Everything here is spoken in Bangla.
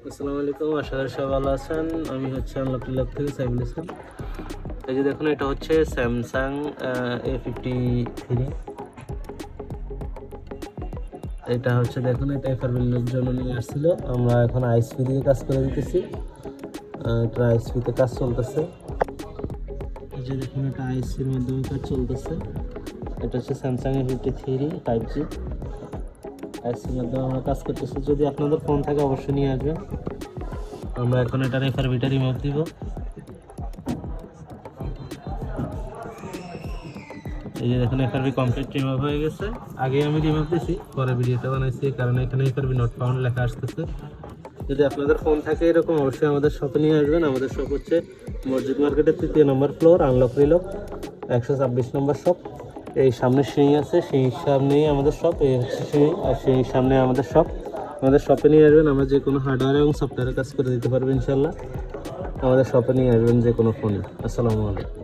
আসসালামু আলাইকুম, আশা করি সবাই ভালো আছেন। আমি হচ্ছে আনলক থেকে সাইফুল ইসলাম। এই যে দেখুন, এটা হচ্ছে স্যামসাং A53। এটা হচ্ছে দেখুন, এটা এফআরবির জন্য নিয়ে আসছিল। আমরা এখন আইএসপি দিয়ে কাজ করে দিতেছি। এটা আইএসপিতে কাজ চলতেছে। এই যে দেখুন, এটা আইএসপির মাধ্যমে কাজ চলতেছে। এটা হচ্ছে স্যামসাং A53 5G। আইএসপির মাধ্যমে আমরা কাজ করতেছি। যদি আপনাদের ফোন থাকে অবশ্যই নিয়ে আসবেন। আমরা এখন এটার এফআরবিটা রিমুভ দিব। এই যে দেখুন, এফআরবি কমপ্লিট রিমুভ হয়ে গেছে। আগে আমি রিমুভ দিয়েছি, পরে ভিডিওটা বানাইছি, কারণ এখানে এফআরবি নট ফাউন্ড লেখা আসতেছে। যদি আপনাদের ফোন থাকে এরকম, অবশ্যই আমাদের শপে নিয়ে আসবেন। আমাদের শপ হচ্ছে মসজিদ মার্কেটের 3 নম্বর ফ্লোর, আনলক রিলক 126 নম্বর শপ। এই সামনে সিঁড়ি আছে, সেই সামনেই আমাদের শপ। এই হচ্ছে সিঁড়ি, আর সেই সামনে আমাদের শপ। আমাদের শপে নিয়ে আসবেন, আমরা যে কোনো হার্ডওয়্যার এবং সফটওয়্যারের কাজ করে দিতে পারবো ইনশাল্লাহ। আমাদের শপে নিয়ে আসবেন যে কোনো ফোনই। আসসালামু আলাইকুম।